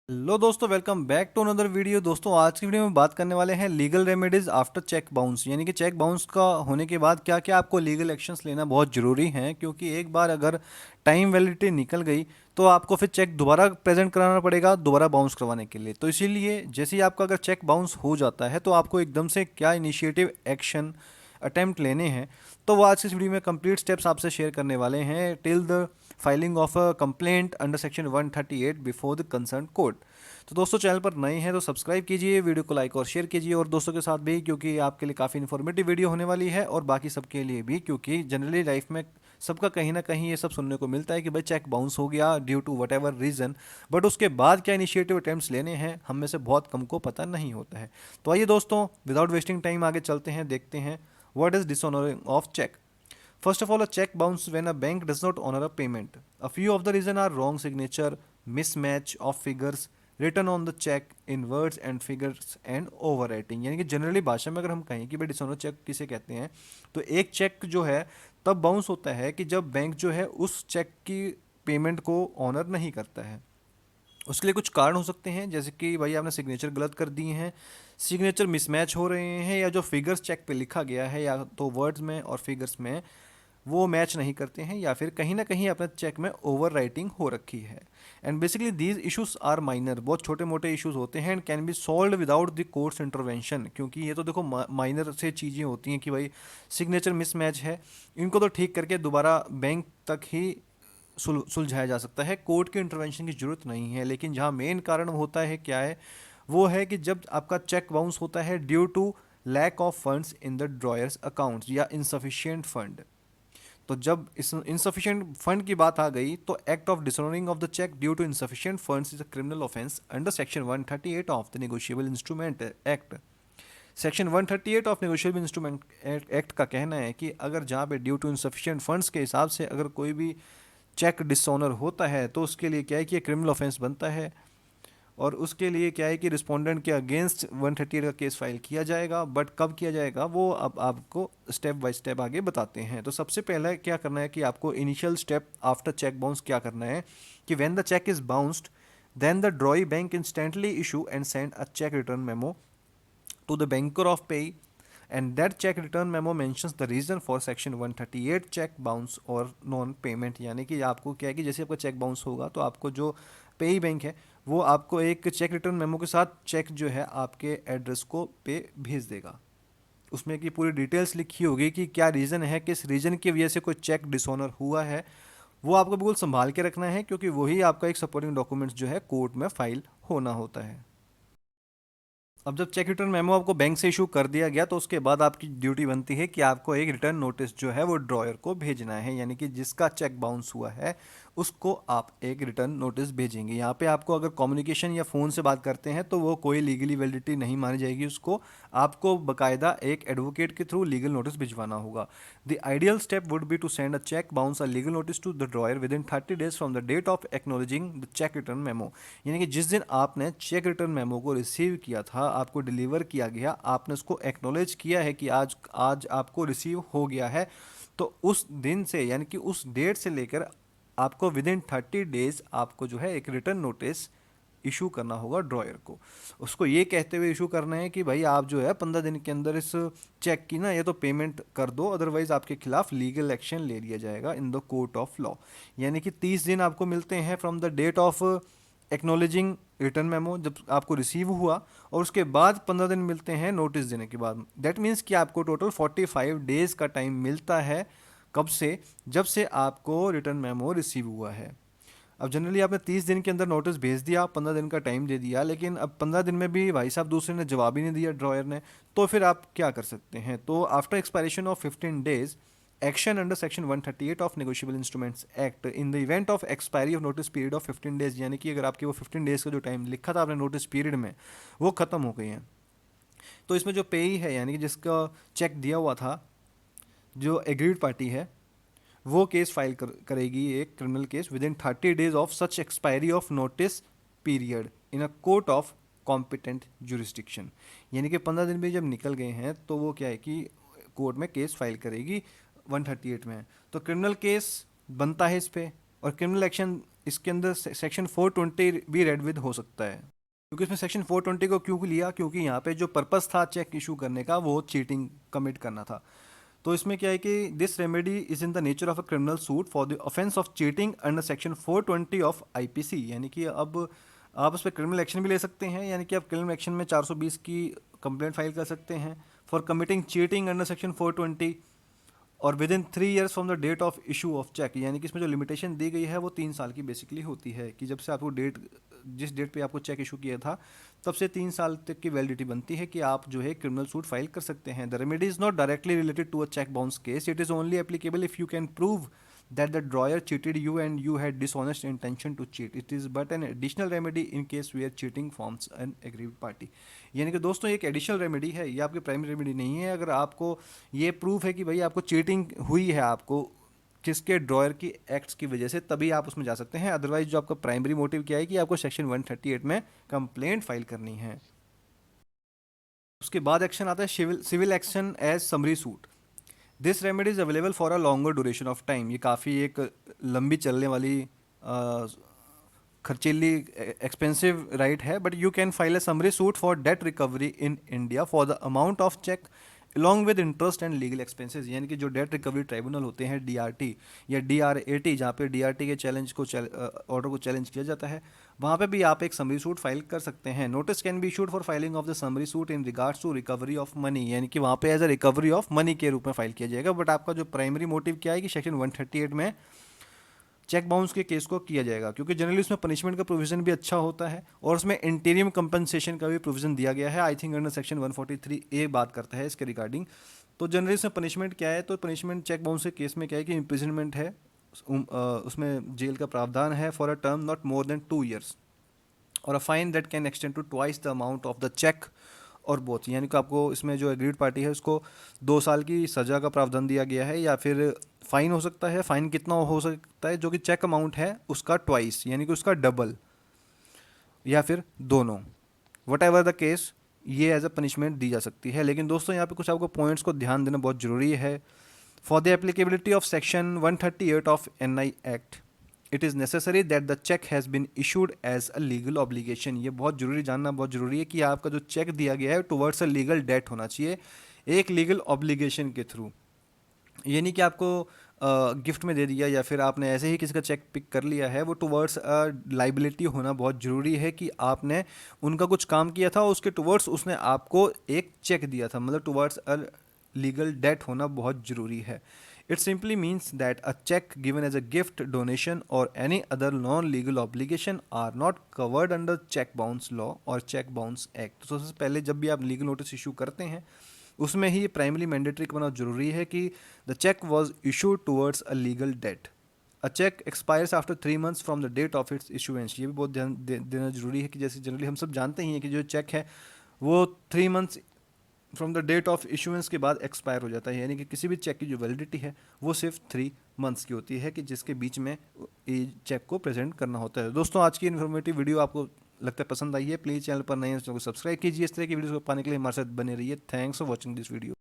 Hello दोस्तों, welcome back to another video. दोस्तों, आज की वीडियो में बात करने वाले हैं legal remedies after cheque bounce, यानी कि चेक बाउंस का होने के बाद क्या क्या आपको लीगल एक्शंस लेना बहुत ज़रूरी है, क्योंकि एक बार अगर टाइम वैलिडिटी निकल गई तो आपको फिर चेक दोबारा प्रेजेंट कराना पड़ेगा दोबारा बाउंस करवाने के लिए। तो इसीलिए जैसे ही आपका अगर चेक बाउंस हो जाता है तो आपको एकदम से क्या इनिशिएटिव एक्शन अटेम्प्ट लेने हैं, तो वो आज की इस वीडियो में कंप्लीट स्टेप्स आपसे शेयर करने वाले हैं till the filing of a complaint under section 138 before the concern court. तो दोस्तों, चैनल पर नए हैं तो सब्सक्राइब कीजिए, वीडियो को लाइक और शेयर कीजिए और दोस्तों के साथ भी, क्योंकि आपके लिए काफ़ी इन्फॉर्मेटिव वीडियो होने वाली है और बाकी सबके लिए भी, क्योंकि जनरली लाइफ में सबका कहीं ना कहीं ये सब सुनने को मिलता है कि भाई चेक बाउंस हो गया due to whatever reason, but उसके बाद क्या इनिशिएटिव अटेम्प्ट्स लेने हैं हम में से बहुत कम को पता नहीं होता है। तो आइए दोस्तों, विदाउट वेस्टिंग टाइम आगे चलते हैं, देखते हैं what is dishonouring of cheque. First of all, a check bounces when a bank does not honor a payment. A few of the reasons are wrong signature, mismatch of figures, written on the check in words and figures and overwriting। यानी कि generally भाषा में अगर हम कहें कि भाई dishonour check किसे कहते हैं, तो एक चेक जो है तब बाउंस होता है कि जब बैंक जो है उस चेक की पेमेंट को ऑनर नहीं करता है। उसके लिए कुछ कारण हो सकते हैं, जैसे कि भाई आपने सिग्नेचर गलत कर दिए हैं, सिग्नेचर मिसमैच हो रहे हैं, या जो फिगर्स चेक पे लिखा गया है या तो वर्ड्स में और फिगर्स में वो मैच नहीं करते हैं, या फिर कहीं ना कहीं अपने चेक में ओवर राइटिंग हो रखी है। And basically these issues are minor, बहुत छोटे मोटे इश्यूज होते हैं and can be solve without the court's intervention. क्योंकि ये तो देखो माइनर से चीज़ें होती हैं कि भाई सिग्नेचर मिसमैच है, इनको तो ठीक करके दोबारा बैंक तक ही सुलझाया जा सकता है, कोर्ट के इंटरवेंशन की जरूरत नहीं है। लेकिन जहाँ मेन कारण होता है क्या है, वो है कि जब आपका चेक बाउंस होता है due to lack of funds in the drawers accounts या इनसफिशिएंट फंड। तो जब इस इनसफिशिएंट फंड की बात आ गई तो act of dishonouring of the cheque due to insufficient funds is a criminal offence under section 138 of the negotiable instrument act. Section 138 of negotiable instrument act का कहना है कि अगर जहाँ पे ड्यू टू इनसफिशिएंट फंड्स के हिसाब से अगर कोई भी चेक डिसऑनर होता है तो उसके लिए क्या है कि क्रिमिनल ऑफेंस बनता है, और उसके लिए क्या है कि रिस्पोंडेंट के अगेंस्ट 138 का केस फाइल किया जाएगा। बट कब किया जाएगा वो अब आपको स्टेप बाय स्टेप आगे बताते हैं। तो सबसे पहला क्या करना है कि आपको initial step after cheque bounce क्या करना है कि when the cheque is bounced then the drawee bank instantly issue and send a cheque return memo to the banker of pay, and that check return memo mentions the reason for section 138 check bounce or non payment। यानी कि आपको क्या है कि जैसे आपका cheque bounce होगा तो आपको जो पेई बैंक है वो आपको एक चेक रिटर्न मेमो के साथ चेक जो है आपके एड्रेस को पे भेज देगा। उसमें की पूरी डिटेल्स लिखी होगी कि क्या रीज़न है, किस रीज़न की वजह से कोई चेक डिसऑनर हुआ है। वो आपको बिल्कुल संभाल के रखना है, क्योंकि वही आपका एक सपोर्टिंग डॉक्यूमेंट्स जो है कोर्ट में फाइल होना होता है। अब जब चेक रिटर्न मेमो आपको बैंक से इशू कर दिया गया तो उसके बाद आपकी ड्यूटी बनती है कि आपको एक रिटर्न नोटिस जो है वो ड्रॉयर को भेजना है, यानी कि जिसका चेक बाउंस हुआ है उसको आप एक रिटर्न नोटिस भेजेंगे। यहाँ पे आपको अगर कम्युनिकेशन या फ़ोन से बात करते हैं तो वो कोई लीगली वैलिडिटी नहीं मानी जाएगी, उसको आपको बकायदा एक एडवोकेट के थ्रू लीगल नोटिस भिजवाना होगा। The ideal step would be to send a cheque bounce a legal notice to the drawer within 30 days from the date of acknowledging the cheque return memo. यानी कि जिस दिन आपने cheque return memo को receive किया था, आपको deliver किया गया, आपने उसको एक्नोलेज किया है कि आज आज आपको रिसीव हो गया है, तो उस दिन से यानी कि उस डेट से लेकर आपको विद इन 30 days आपको जो है एक रिटर्न नोटिस इशू करना होगा ड्रॉयर को। उसको ये कहते हुए इशू करना है कि भाई आप जो है 15 दिन के अंदर इस चेक की ना ये तो पेमेंट कर दो, अदरवाइज आपके खिलाफ लीगल एक्शन ले लिया जाएगा in the court of law. यानी कि 30 दिन आपको मिलते हैं from the date of acknowledging return memo, जब आपको रिसीव हुआ, और उसके बाद 15 दिन मिलते हैं नोटिस देने के बाद। दैट मीन्स कि आपको टोटल 45 डेज का टाइम मिलता है। कब से? जब से आपको रिटर्न मेमो रिसीव हुआ है। अब जनरली आपने 30 दिन के अंदर नोटिस भेज दिया, 15 दिन का टाइम दे दिया, लेकिन अब 15 दिन में भी भाई साहब दूसरे ने जवाब ही नहीं दिया ड्रॉयर ने, तो फिर आप क्या कर सकते हैं? तो after expiration of 15 days action under section 138 of negotiable instruments act in the event of expiry of notice period of 15 days, यानी कि अगर आपके वो 15 days का जो टाइम लिखा था आपने नोटिस पीरियड में वो ख़त्म हो गई हैं, तो इसमें जो पेई है यानी कि जिसका चेक दिया हुआ था, जो एग्रीड पार्टी है, वो केस फाइल करेगी एक criminal case with in 30 days of such expiry of notice period in a court of competent jurisdiction. यानी कि 15 दिन भी जब निकल गए हैं तो वो क्या है कि कोर्ट में केस फाइल करेगी 138 में। तो क्रिमिनल केस बनता है इस पे, और क्रिमिनल एक्शन इसके अंदर सेक्शन 420 भी रेड विद हो सकता है। क्योंकि इसमें सेक्शन 420 को क्यों लिया, क्योंकि यहाँ पे जो पर्पस था चेक इशू करने का वो चीटिंग कमिट करना था। तो इसमें क्या है कि this remedy is in the nature of a criminal suit for the offence of cheating under section 420 of IPC, यानी कि अब आप उस पर क्रिमिनल एक्शन भी ले सकते हैं, यानी कि आप क्रिमिनल एक्शन में 420 की कंप्लेंट फाइल कर सकते हैं for committing cheating under section 420 और within 3 years from the date of issue of cheque. यानी कि इसमें जो लिमिटेशन दी गई है वो 3 साल की बेसिकली होती है कि जब से आपको डेट, जिस डेट पे आपको चेक इशू किया था तब से 3 साल तक की वैलिडिटी बनती है कि आप जो है क्रिमिनल सूट फाइल कर सकते हैं। The remedy is not directly related to a cheque bounce case, it is only applicable if you can prove that the drawer cheated you and you had dishonest intention to cheat. It is but an additional remedy in case where cheating forms an aggrieved party. यानी कि दोस्तों एक additional remedy है, ये आपकी primary remedy नहीं है। अगर आपको ये प्रूफ है कि भाई आपको चीटिंग हुई है आपको किसके ड्रॉयर की एक्ट्स की वजह से, तभी आप उसमें जा सकते हैं। अदरवाइज जो आपका प्राइमरी मोटिव क्या है कि आपको सेक्शन 138 में कंप्लेंट फाइल करनी है। उसके बाद एक्शन आता है civil action as summary suit. This remedy is available for a longer duration of time. ये काफ़ी एक लंबी चलने वाली खर्चीली एक्सपेंसिव राइट है, but you can file a summary suit for debt recovery in India for the amount of cheque along with interest and legal expenses. यानी कि जो डेट रिकवरी ट्राइब्यूनल होते हैं डीआरटी या डीआरएटी, जहाँ पे डीआरटी के चैलेंज को ऑर्डर को चैलेंज किया जाता है, वहाँ पे भी आप एक समरी सूट फाइल कर सकते हैं। Notice can be issued for filing of the summary suit in regards to recovery of money, यानी कि वहाँ पे as a recovery of money के रूप में फाइल किया जाएगा। बट आपका जो प्राइमरी मोटिव क्या है कि सेक्शन 138 में चेक बाउंस के केस को किया जाएगा, क्योंकि जनरली उसमें पनिशमेंट का प्रोविजन भी अच्छा होता है और उसमें इंटीरियम कंपनसेशन का भी प्रोविजन दिया गया है। I think under section 143A बात करता है इसके रिगार्डिंग। तो जनरली इसमें पनिशमेंट क्या है, तो पनिशमेंट चेक बाउंस के केस में क्या है कि इम्प्रिजनमेंट है, उसमें जेल का प्रावधान है for a term not more than 2 years और a fine that can extend to twice the amount of the cheque or both. यानी कि आपको इसमें जो एग्रीड पार्टी है उसको 2 साल की सज़ा का प्रावधान दिया गया है, या फिर फाइन हो सकता है। फाइन कितना हो सकता है, जो कि चेक अमाउंट है उसका ट्वाइस यानी कि उसका डबल, या फिर दोनों, वट एवर द केस, ये एज अ पनिशमेंट दी जा सकती है। लेकिन दोस्तों यहाँ पे कुछ आपको पॉइंट्स को ध्यान देना बहुत ज़रूरी है। For the applicability of section 138 of NI act it is necessary that the cheque has been issued as a legal obligation. ये बहुत जरूरी जानना बहुत ज़रूरी है कि आपका जो चेक दिया गया है टुवर्ड्स अ लीगल डेट होना चाहिए, एक लीगल ऑब्लिगेशन के थ्रू। ये नहीं कि आपको गिफ्ट में दे दिया या फिर आपने ऐसे ही किसी का चेक पिक कर लिया है। वो टुवर्ड्स लाइबिलिटी होना बहुत ज़रूरी है कि आपने उनका कुछ काम किया था, उसके टुवर्ड्स उसने आपको एक चेक दिया था, मतलब टुवर्ड्स अ लीगल डेट होना बहुत ज़रूरी है। It simply means that a cheque given as a gift, donation or any other non legal obligation are not covered under cheque bounce law or cheque bounce act. तो सबसे पहले जब भी आप लीगल नोटिस इशू करते हैं उसमें ही primary mandatory बनाना जरूरी है कि the cheque was issued towards a legal debt. A cheque expires after 3 months from the date of its issuance. ये भी बहुत ध्यान देना जरूरी है कि जैसे जनरली हम सब जानते ही हैं कि जो चेक है वो 3 months from the date of issuance के बाद एक्सपायर हो जाता है। यानी कि किसी भी चेक की जो वैलिडिटी है वो सिर्फ 3 मंथ्स की होती है, कि जिसके बीच में ये चेक को प्रेजेंट करना होता है। दोस्तों आज की इन्फॉर्मेटिव वीडियो आपको लगता है पसंद आई है, प्लीज़ चैनल पर नए हैं तो सब्सक्राइब कीजिए। इस तरह की वीडियोस को पाने के लिए हमारे साथ बने रहिए। Thanks for watching this video.